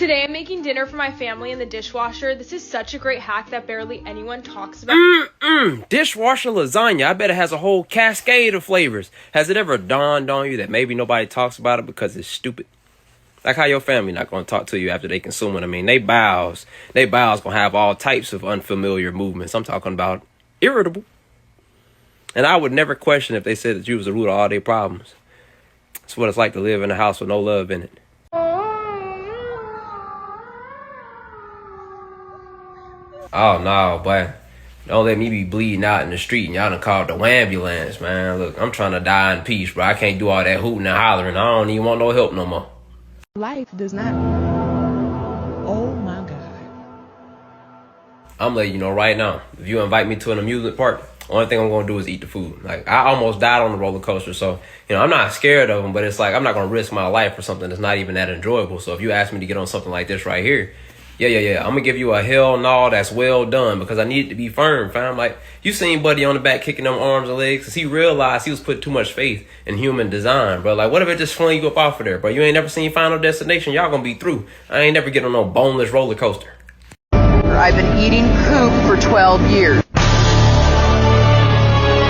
Today I'm making dinner for my family in the dishwasher. This is such a great hack that barely anyone talks about. Dishwasher lasagna. I bet it has a whole cascade of flavors. Has it ever dawned on you that maybe nobody talks about it because it's stupid? Like how your family not going to talk to you after they consume it. I mean, they bowels going to have all types of unfamiliar movements. I'm talking about irritable. And I would never question if they said that you was the root of all their problems. It's what it's like to live in a house with no love in it. Oh, no, boy. Don't let me be bleeding out in the street and y'all done called the ambulance, man. Look, I'm trying to die in peace, bro. I can't do all that hooting and hollering. I don't even want no help no more. Life does not. Oh, my God. I'm letting you know right now, if you invite me to an amusement park, only thing I'm going to do is eat the food. Like, I almost died on the roller coaster, so, I'm not scared of them, but it's like I'm not going to risk my life for something that's not even that enjoyable. So if you ask me to get on something like this right here, yeah. I'm going to give you a hell no that's well done because I need it to be firm, fam. Like, you seen Buddy on the back kicking them arms and legs because he realized he was putting too much faith in human design, bro. Like, what if it just fling you up off of there, bro? You ain't never seen Final Destination. Y'all going to be through. I ain't never get on no boneless roller coaster. I've been eating poop for 12 years.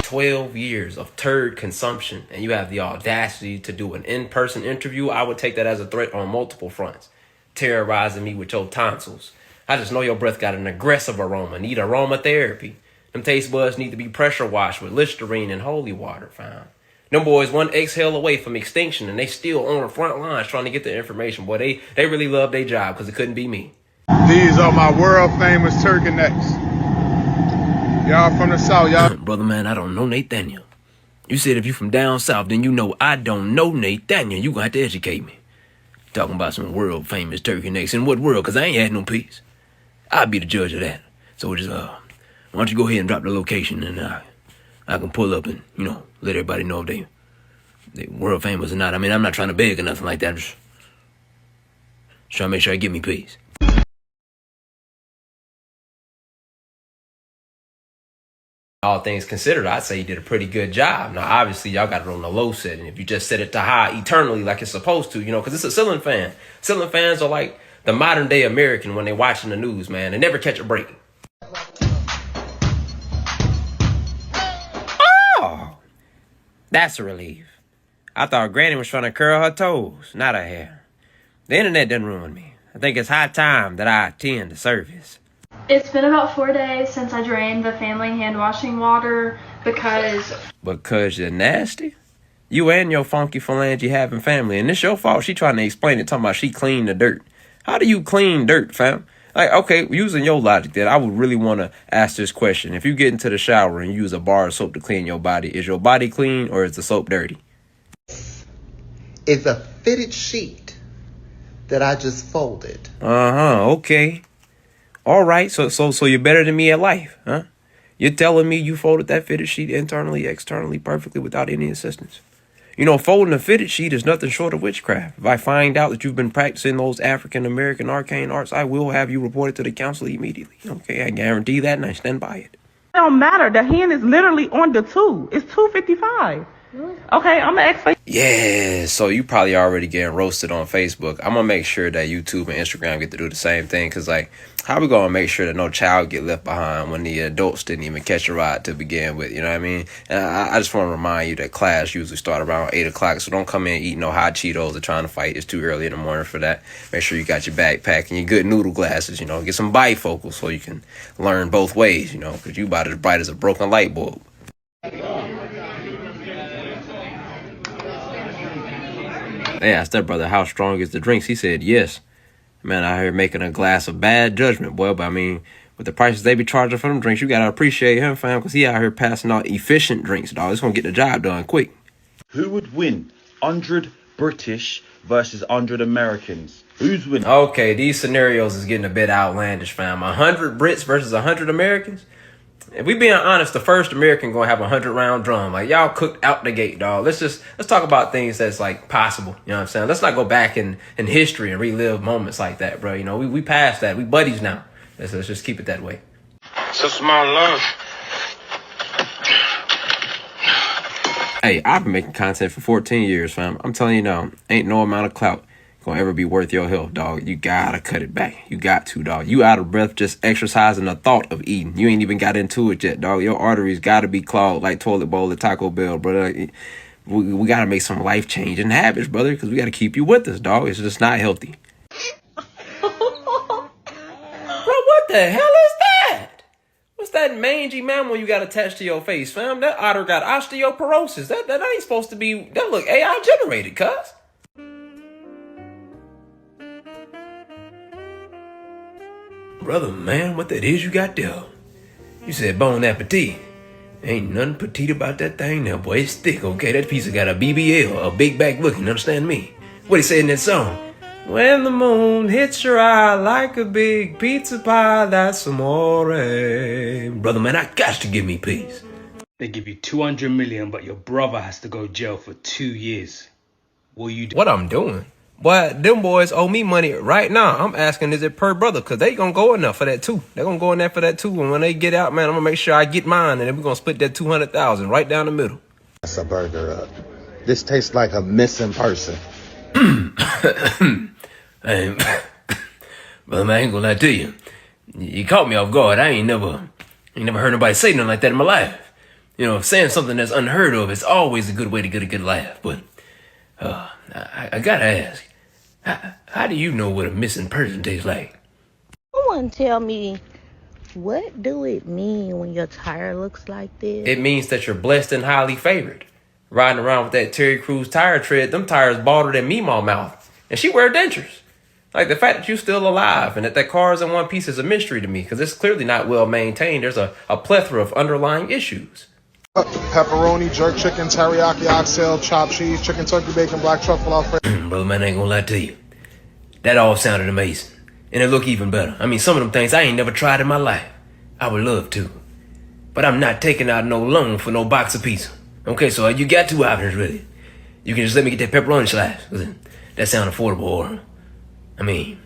12 years of turd consumption, and you have the audacity to do an in-person interview. I would take that as a threat on multiple fronts. Terrorizing me with your tonsils. I just know your breath got an aggressive aroma. Need aromatherapy. Them taste buds need to be pressure washed with Listerine and holy water, fam. Them boys one exhale away from extinction, and they still on the front lines trying to get the information. Boy, they really love their job because it couldn't be me. These are my world famous turkey necks. Y'all from the South, y'all. Brother man, I don't know Nathaniel. You said if you from down south, then you know I don't know Nathaniel. You gonna have to educate me. Talking about some world famous turkey necks. In what world? Because I ain't had no peace. I'll be the judge of that. So just, why don't you go ahead and drop the location and I can pull up and, let everybody know if they world famous or not. I mean, I'm not trying to beg or nothing like that. I'm just trying to make sure I get me peace. All things considered, I'd say you did a pretty good job. Now, obviously, y'all got it on the low setting. If you just set it to high eternally like it's supposed to, because it's a ceiling fan. Ceiling fans are like the modern day American when they're watching the news, man. They never catch a break. Oh, that's a relief. I thought Granny was trying to curl her toes, not her hair. The internet didn't ruin me. I think it's high time that I attend the service. It's been about 4 days since I drained the family hand washing water because you're nasty? You and your funky phalange having family, and it's your fault. She trying to explain it, talking about she cleaned the dirt. How do you clean dirt, fam? Like, okay, using your logic then, I would really want to ask this question. If you get into the shower and use a bar of soap to clean your body, is your body clean or is the soap dirty? It's a fitted sheet that I just folded. Okay. All right, so you're better than me at life, huh? You're telling me you folded that fitted sheet internally, externally, perfectly without any assistance. Folding a fitted sheet is nothing short of witchcraft. If I find out that you've been practicing those African-American arcane arts, I will have you reported to the council immediately. Okay, I guarantee that, and I stand by it. It don't matter. The hen is literally on the 2. It's 2:55. Okay, I'm gonna ask. Yeah, so you probably already getting roasted on Facebook. I'm gonna make sure that YouTube and Instagram get to do the same thing. Cause how we gonna make sure that no child get left behind when the adults didn't even catch a ride to begin with? You know what I mean? And I just want to remind you that class usually start around 8 o'clock. So don't come in eating no hot Cheetos or trying to fight. It's too early in the morning for that. Make sure you got your backpack and your good noodle glasses. Get some bifocals so you can learn both ways. Cause you about as bright as a broken light bulb. They asked that brother how strong is the drinks. He said yes. Man, out here making a glass of bad judgment, boy. But I mean, with the prices they be charging for them drinks, you gotta appreciate him, fam, because he out here passing out efficient drinks, dog. It's gonna get the job done quick. Who would win? 100 British versus 100 Americans. Who's winning? Okay, these scenarios is getting a bit outlandish, fam. 100 Brits versus 100 Americans? If we being honest, the first American gonna have a 100-round drum. Like, y'all cooked out the gate, dog. Let's talk about things that's like possible. You know what I'm saying? Let's not go back in history and relive moments like that, bro. We passed that. We buddies now. Let's just keep it that way. It's my love. Hey, I've been making content for 14 years, fam. I'm telling you now, ain't no amount of clout gonna ever be worth your health, dog. You gotta cut it back. You got to, dog. You out of breath just exercising the thought of eating. You ain't even got into it yet, dog. Your arteries gotta be clogged like toilet bowl at Taco Bell, brother. We gotta make some life-changing habits, brother, because we gotta keep you with us, dog. It's just not healthy. Bro, what the hell is that? What's that mangy mammal you got attached to your face, fam? That otter got osteoporosis. That ain't supposed to be. That look AI generated, cuz. Brother, man, what that is you got there? You said bon appetit. Ain't nothing petite about that thing now, boy. It's thick, okay? That piece got a BBL, a big back looking, understand me? What he said in that song? When the moon hits your eye like a big pizza pie, that's amore. Brother, man, I got to give me peace. They give you 200 million, but your brother has to go jail for 2 years. What you do? What I'm doing? Boy, them boys owe me money right now. I'm asking, is it per brother? Because they gonna go enough for that too. They gonna go in there for that too. And when they get out, man, I'm gonna make sure I get mine. And then we're gonna split that 200,000 right down the middle. That's a burger up. This tastes like a missing person. Hey, brother, man, I ain't gonna lie to you. You caught me off guard. I ain't never heard nobody say nothing like that in my life. You know, saying something that's unheard of is always a good way to get a good laugh. But I gotta ask, how do you know what a missing person tastes like? Someone tell me, what do it mean when your tire looks like this? It means that you're blessed and highly favored. Riding around with that Terry Crews tire tread, them tires balder than Meemaw mouth. And she wear dentures. Like the fact that you're still alive and that car is in one piece is a mystery to me because it's clearly not well maintained. There's a plethora of underlying issues. Pepperoni, jerk chicken, teriyaki, oxtail, chopped cheese, chicken, turkey, bacon, black truffle, Alfredo. Brother, man, I ain't gonna lie to you. That all sounded amazing. And it looked even better. I mean, some of them things I ain't never tried in my life. I would love to. But I'm not taking out no loan for no box of pizza. Okay, so you got two options, really. You can just let me get that pepperoni slice. That sound affordable, or, I mean,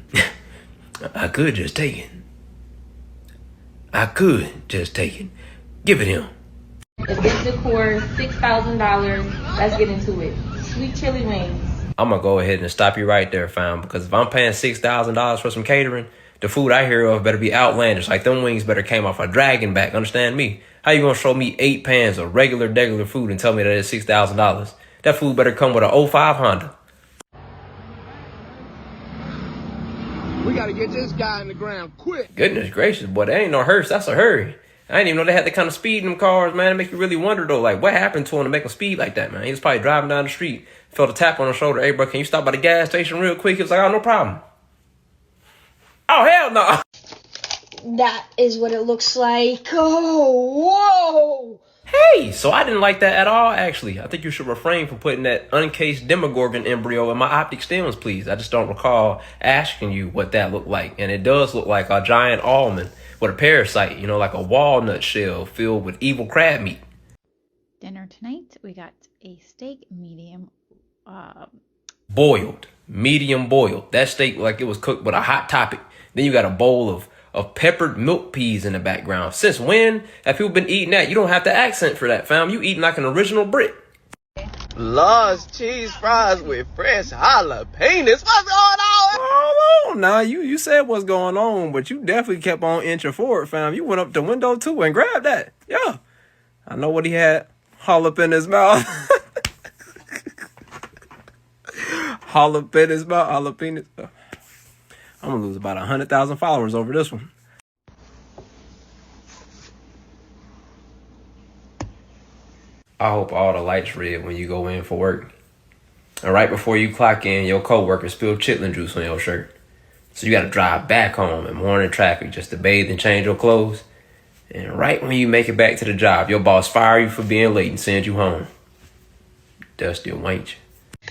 I could just take it. Give it him. Event decor, $6,000. Let's get into it. Sweet chili wings. I'm gonna go ahead and stop you right there, fam, because if I'm paying $6,000 for some catering, the food I hear of better be outlandish. Like them wings better came off a dragon back. Understand me? How you gonna show me 8 pans of regular food and tell me that it's $6,000? That food better come with a 05 Honda. We gotta get this guy in the ground quick. Goodness gracious, boy, that ain't no hearse, that's a hurry. I didn't even know they had that kind of speed in them cars, man. It makes you really wonder, though, like, what happened to him to make him speed like that, man? He was probably driving down the street, felt a tap on the shoulder. Hey, bro, can you stop by the gas station real quick? He was like, oh, no problem. Oh, hell no. That is what it looks like. Oh, whoa. Hey, so I didn't like that at all, actually. I think you should refrain from putting that uncased Demogorgon embryo in my optic stems, please. I just don't recall asking you what that looked like. And it does look like a giant almond with a parasite, you know, like a walnut shell filled with evil crab meat. Dinner tonight, we got a steak medium boiled. Medium boiled. That steak like it was cooked with a hot topic. Then you got a bowl of peppered milk peas in the background. Since when have people been eating that? You don't have to accent for that, fam. You eating like an original Brit. Large cheese fries with fresh jalapenos. What's going on? Hold on now. You said what's going on, but you definitely kept on inching forward, fam. You went up the window too and grabbed that. Yeah. I know what he had all up in his mouth. All up in his mouth. Jalapenos. I'm gonna lose about 100,000 followers over this one. I hope all the lights red when you go in for work. And right before you clock in, your coworker spilled chitlin juice on your shirt. So you gotta drive back home in morning traffic just to bathe and change your clothes. And right when you make it back to the job, your boss fire you for being late and send you home. Dusty wench.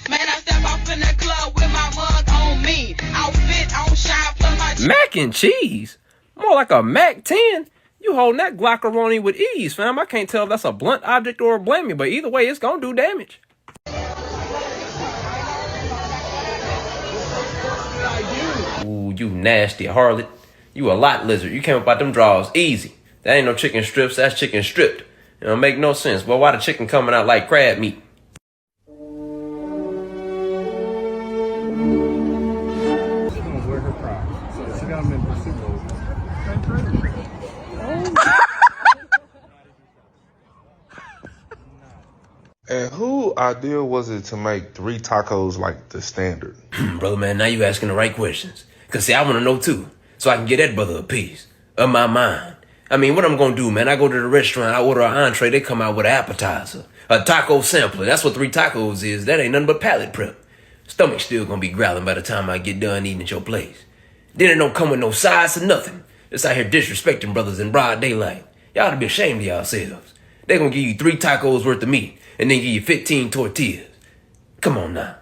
Man, I step off in the club with my mug on me. Outfit on shine for my mac and cheese? More like a Mac 10. You holding that glockeroni with ease, fam. I can't tell if that's a blunt object or a blamey, but either way, it's gonna do damage. Ooh, you nasty harlot. You a lot lizard. You came up out them drawers easy. That ain't no chicken strips, that's chicken stripped. It don't make no sense. But why the chicken coming out like crab meat? forgot I'm in pursuit mode. And who idea was it to make 3 tacos like the standard? Brother, man, now you asking the right questions. Because, see, I want to know, too. So I can get that brother a piece of my mind. I mean, what I'm going to do, man, I go to the restaurant, I order an entree, they come out with an appetizer. A taco sampler. That's what 3 tacos is. That ain't nothing but palate prep. Stomach's still going to be growling by the time I get done eating at your place. Then it don't come with no sides or nothing. Just out here disrespecting brothers in broad daylight. Y'all ought to be ashamed of yourselves. They going to give you 3 tacos worth of meat and then give you 15 tortillas. Come on now.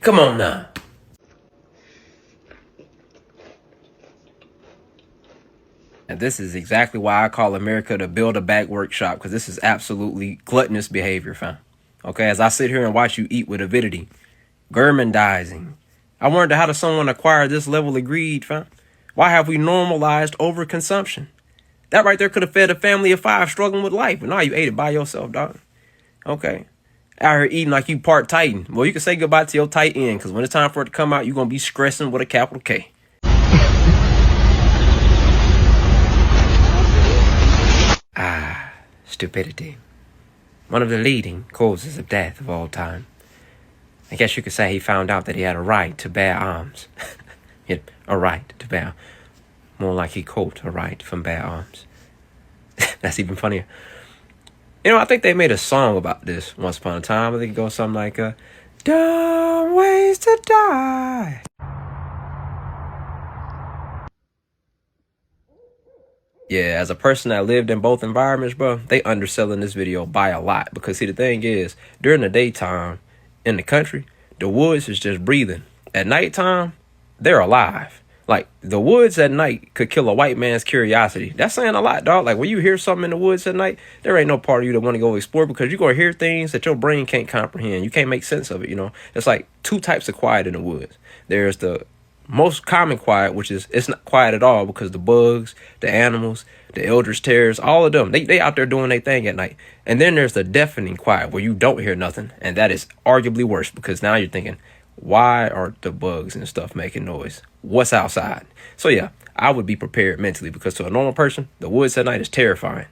Come on now. And this is exactly why I call America the Build-A-Back Workshop, because this is absolutely gluttonous behavior, fam. Okay, as I sit here and watch you eat with avidity, gourmandizing, I wonder how does someone acquire this level of greed, fam? Why have we normalized overconsumption? That right there could have fed a family of 5 struggling with life, but now you ate it by yourself, dog. Okay. Out here eating like you part Titan. Well, you can say goodbye to your tight end, because when it's time for it to come out, you're going to be stressing with a capital K. Stupidity. One of the leading causes of death of all time. I guess you could say he found out that he had a right to bear arms. Yeah, a right to bear. More like he caught a right from bear arms. That's even funnier. You know, I think they made a song about this once upon a time. I think it goes something like, dumb ways to die. Yeah, as a person that lived in both environments, bro, they underselling this video by a lot. Because, see, the thing is, during the daytime in the country, the woods is just breathing. At nighttime, they're alive. Like, the woods at night could kill a white man's curiosity. That's saying a lot, dog. Like, when you hear something in the woods at night, there ain't no part of you that want to go explore because you're going to hear things that your brain can't comprehend. You can't make sense of it, you know. It's like 2 types of quiet in the woods. There's the most common quiet, which is it's not quiet at all because the bugs, the animals, the eldritch terrors, all of them, they out there doing their thing at night. And then there's the deafening quiet where you don't hear nothing. And that is arguably worse because now you're thinking, why are the bugs and stuff making noise? What's outside? So yeah, I would be prepared mentally because to a normal person, the woods at night is terrifying.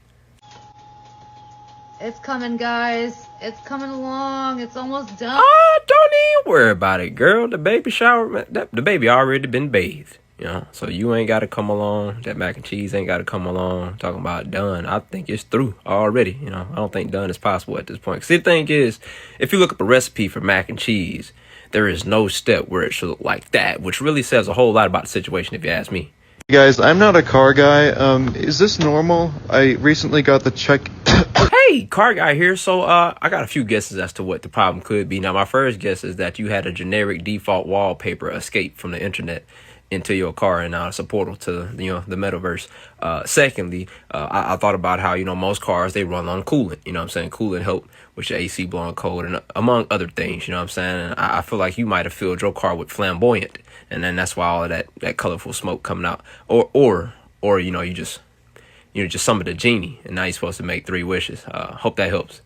It's coming, guys. It's coming along. It's almost done. Oh, don't even worry about it, girl. The baby shower, the baby already been bathed, you know. So you ain't got to come along. That mac and cheese ain't got to come along. Talking about done. I think it's through already, you know. I don't think done is possible at this point. See, the thing is, if you look up a recipe for mac and cheese, there is no step where it should look like that, which really says a whole lot about the situation if you ask me. Guys, I'm not a car guy. Is this normal? I recently got the check. Hey, car guy here. So I got a few guesses as to what the problem could be. Now, my first guess is that you had a generic default wallpaper escape from the internet into your car, and now it's a portal to, you know, the metaverse. Secondly, I thought about how, you know, most cars, they run on coolant. You know what I'm saying? Coolant help with your AC blowing cold and among other things. You know what I'm saying? And I feel like you might have filled your car with flamboyant, and then that's why all of that colorful smoke coming out. Or you know, just summoned a genie, and now you're supposed to make 3 wishes. Hope that helps.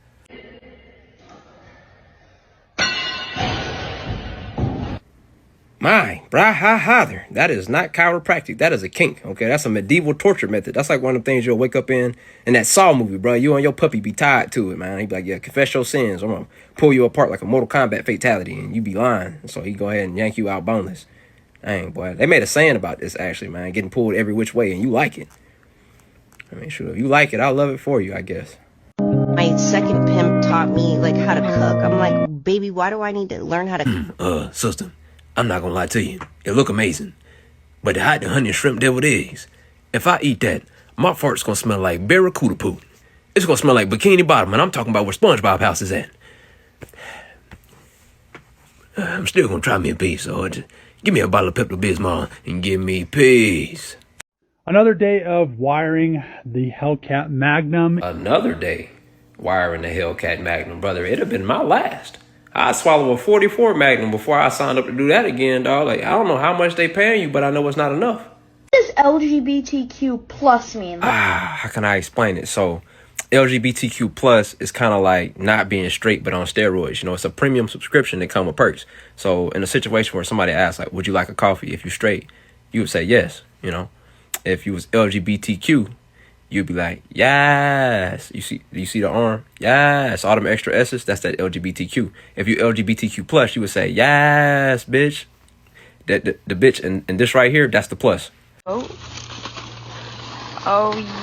My, brah, there. That is not chiropractic. That is a kink, okay? That's a medieval torture method. That's like one of the things you'll wake up in that Saw movie, bro. You and your puppy be tied to it, man. He be like, yeah, confess your sins. I'm going to pull you apart like a Mortal Kombat fatality, and you be lying. So he go ahead and yank you out boneless. Dang, boy. They made a saying about this, actually, man. Getting pulled every which way, and you like it. I mean, sure, if you like it, I'll love it for you, I guess. My second pimp taught me, like, how to cook. I'm like, baby, why do I need to learn how to cook? Sister, I'm not gonna lie to you. It look amazing. But to hide the honey and shrimp deviled eggs, if I eat that, my fart's gonna smell like barracuda poo. It's gonna smell like Bikini Bottom, and I'm talking about where SpongeBob house is at. I'm still gonna try me a piece, so just give me a bottle of Pepto-Bismol and give me peace. Another day of wiring the Hellcat Magnum. Another day wiring the Hellcat Magnum, brother. It'd have been my last. I'd swallow a 44 Magnum before I signed up to do that again, dog. Like, I don't know how much they paying you, but I know it's not enough. What does LGBTQ plus mean? How can I explain it? So, LGBTQ plus is kind of like not being straight, but on steroids. You know, it's a premium subscription that come with perks. So, in a situation where somebody asks, like, would you like a coffee if you're straight? you would say yes. You know, if you was LGBTQ, you'd be like, yes. You see the arm? Yes. All them extra S's, that's that LGBTQ. If you LGBTQ plus, you would say, yes, bitch. The bitch and this right here, that's the plus. Oh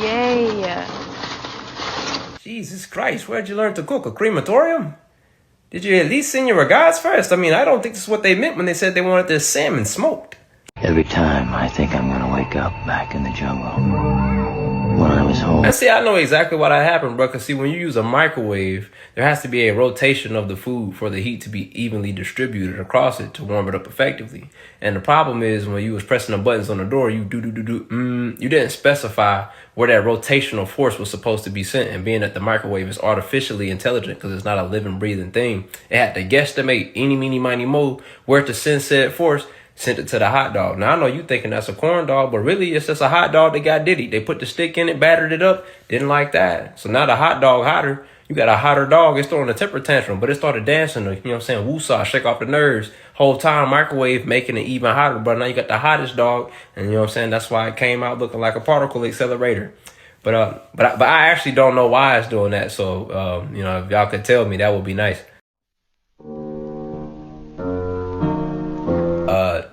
yay. Jesus Christ, where'd you learn to cook? A crematorium? Did you at least send your regards first? I mean, I don't think this is what they meant when they said they wanted their salmon smoked. Every time I think I'm gonna wake up back in the jungle. When I was home. And see, I know exactly what happened, bro. Because see, when you use a microwave, there has to be a rotation of the food for the heat to be evenly distributed across it to warm it up effectively. And the problem is when you was pressing the buttons on the door, you you didn't specify where that rotational force was supposed to be sent. And being that the microwave is artificially intelligent because it's not a living, breathing thing, it had to guesstimate eeny, meeny, miny, mo where to send said force. Sent it to the hot dog. Now, I know you thinking that's a corn dog, but really it's just a hot dog that got diddy. They put the stick in it, battered it up, didn't like that. So now the hot dog hotter. You got a hotter dog. It's throwing a temper tantrum, but it started dancing, you know what I'm saying? Woo-saw, shake off the nerves. Whole time microwave making it even hotter, but now you got the hottest dog, and you know what I'm saying? That's why it came out looking like a particle accelerator. But I actually don't know why it's doing that. So, you know, if y'all could tell me, that would be nice.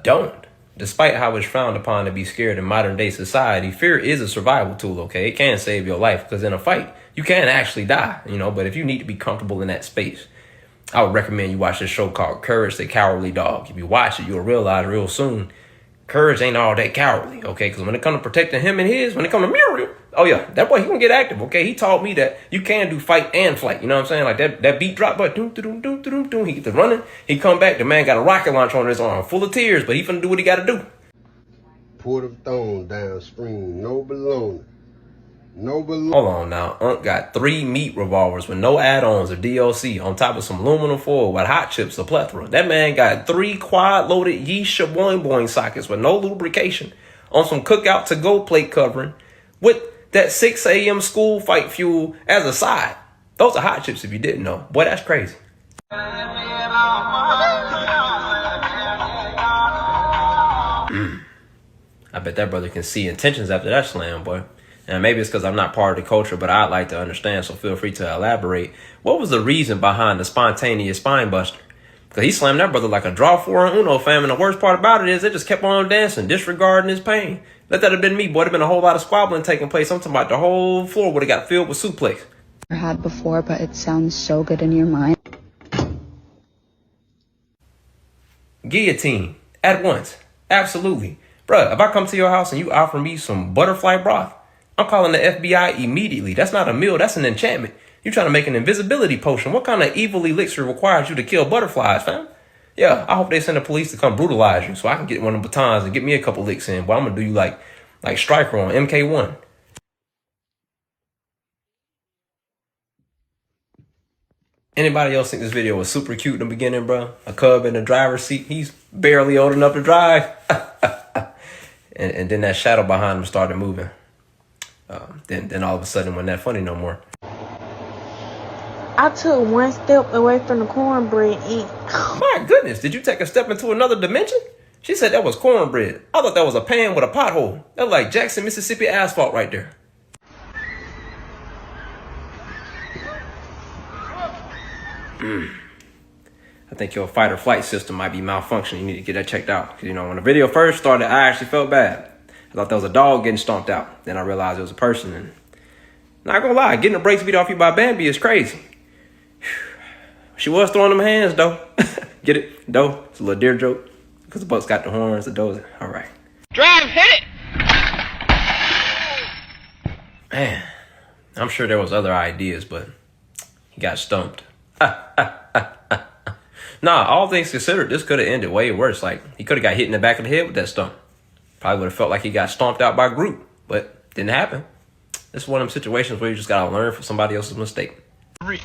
Don't. Despite how it's frowned upon to be scared in modern day society, fear is a survival tool, okay? It can save your life because in a fight, you can actually die, you know, but if you need to be comfortable in that space, I would recommend you watch this show called Courage the Cowardly Dog. If you watch it, you'll realize real soon, courage ain't all that cowardly, okay? Because when it comes to protecting him and his, when it comes to Muriel, oh yeah, that boy, he gonna get active, okay? He taught me that you can do fight and flight, you know what I'm saying? Like that beat drop, but doom, doom, doom, doom, doom, he get to running, he come back, the man got a rocket launcher on his arm, full of tears, but he finna do what he gotta do. Pour them thorns downstream, no baloney. No baloney. Hold on now, Unc got 3 meat revolvers with no add-ons or DLC on top of some aluminum foil with hot chips, a plethora. That man got 3 quad-loaded yeesh boing boing sockets with no lubrication on some cookout to-go plate covering with that 6 a.m. school fight fuel as a side. Those are hot chips if you didn't know. Boy, that's crazy. I bet that brother can see intentions after that slam, boy. And maybe it's because I'm not part of the culture, but I'd like to understand, so feel free to elaborate. What was the reason behind the spontaneous spine buster? Because he slammed that brother like a draw 4 on Uno, fam, and the worst part about it is they just kept on dancing, disregarding his pain. Let that have been me, boy. There'd been a whole lot of squabbling taking place. I'm talking about the whole floor would have got filled with suplex. Had before, but it sounds so good in your mind. Guillotine. At once. Absolutely. Bruh, if I come to your house and you offer me some butterfly broth, I'm calling the FBI immediately. That's not a meal. That's an enchantment. You're trying to make an invisibility potion. What kind of evil elixir requires you to kill butterflies, fam? Yeah, I hope they send the police to come brutalize you so I can get one of the batons and get me a couple licks in. But I'm going to do you like Stryker on MK1. Anybody else think this video was super cute in the beginning, bro? A cub in the driver's seat. He's barely old enough to drive. and then that shadow behind him started moving. Then all of a sudden, wasn't that funny no more. I took one step away from the cornbread and... My goodness, did you take a step into another dimension? She said that was cornbread. I thought that was a pan with a pothole. That was like Jackson, Mississippi asphalt right there. I think your fight or flight system might be malfunctioning. You need to get that checked out. Because, you know, when the video first started, I actually felt bad. I thought that was a dog getting stomped out. Then I realized it was a person. And not gonna lie, getting the brakes beat off you by Bambi is crazy. She was throwing them hands, though. Get it? Though? It's a little deer joke. Because the buck's got the horns, the does. All right. Drive, hit it! Man, I'm sure there was other ideas, but he got stumped. Nah, all things considered, this could have ended way worse. Like, he could have got hit in the back of the head with that stump. Probably would have felt like he got stomped out by a group, but didn't happen. This is one of them situations where you just got to learn from somebody else's mistake.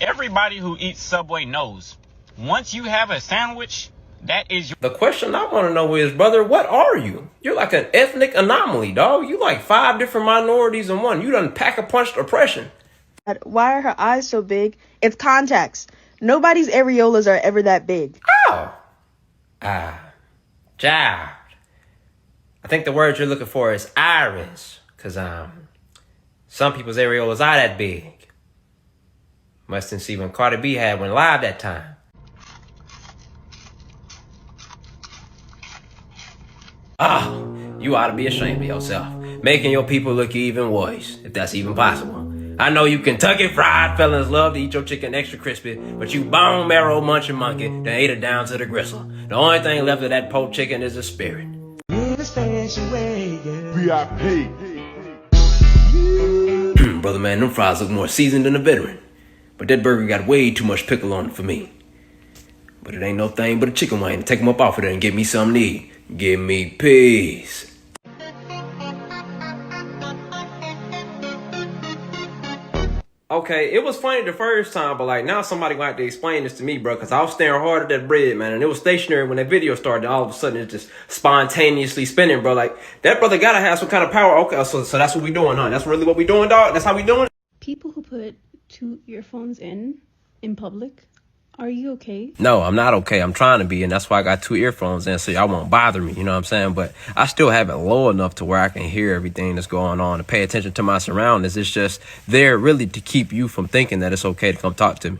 Everybody who eats Subway knows, once you have a sandwich, that is your... The question I want to know is, brother, what are you? You're like an ethnic anomaly, dog. You like 5 different minorities in one. You done pack-a-punched oppression. Why are her eyes so big? It's contacts. Nobody's areolas are ever that big. Oh. Child. I think the word you're looking for is iris, cause some people's areolas are that big. Mustn't see when Cardi B had one live that time. You ought to be ashamed of yourself, making your people look even worse, if that's even possible. I know you Kentucky Fried fellas love to eat your chicken extra crispy, but you bone marrow munching monkey done ate it down to the gristle. The only thing left of that poached chicken is the spirit. VIP. Brother man, them fries look more seasoned than a veteran. But that burger got way too much pickle on it for me. But it ain't no thing but a chicken wing to take them up off of there and get me something to eat. Give me peace. Okay, it was funny the first time, but like now somebody gonna have to explain this to me, bro, because I was staring hard at that bread, man, and it was stationary when that video started. And all of a sudden, it's just spontaneously spinning, bro. Like that brother gotta have some kind of power. Okay, so that's what we doing, huh? That's really what we doing, dog. That's how we doing. People who put 2 earphones in public, are you okay? No, I'm not okay. I'm trying to be, and that's why I got 2 earphones in, so y'all won't bother me. You know what I'm saying? But I still have it low enough to where I can hear everything that's going on and pay attention to my surroundings. It's just there really to keep you from thinking that it's okay to come talk to me.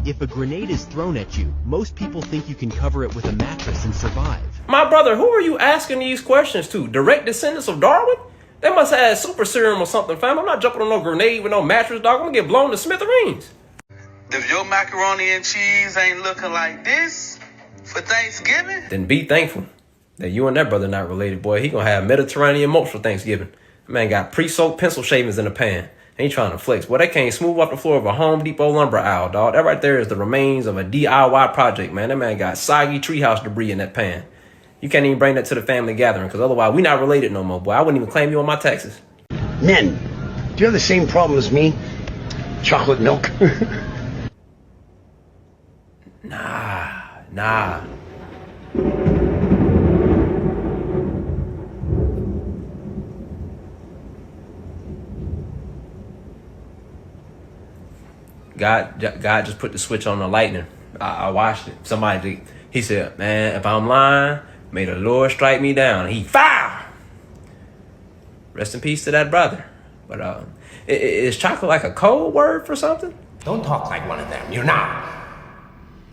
If a grenade is thrown at you, most people think you can cover it with a mattress and survive. My brother, who are you asking these questions to? Direct descendants of Darwin? They must have had super serum or something, fam. I'm not jumping on no grenade with no mattress, dog. I'm gonna get blown to smithereens. If your macaroni and cheese ain't looking like this for Thanksgiving, then be thankful that you and that brother not related, boy. He gonna have Mediterranean mulch for Thanksgiving. That man got pre-soaked pencil shavings in the pan. Ain't trying to flex. Boy, that came smooth off the floor of a Home Depot lumber aisle, dog. That right there is the remains of a DIY project, man. That man got soggy treehouse debris in that pan. You can't even bring that to the family gathering, because otherwise we not related no more, boy. I wouldn't even claim you on my taxes. Men, do you have the same problem as me? Chocolate milk? Nah. God just put the switch on the lightning. I watched it. He said, man, if I'm lying, may the Lord strike me down. And he fire. Rest in peace to that brother. But is chocolate like a code word for something? Don't talk like one of them. You're not.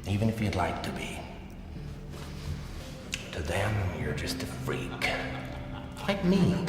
Even if you'd like to be. To them, you're just a freak. Like me.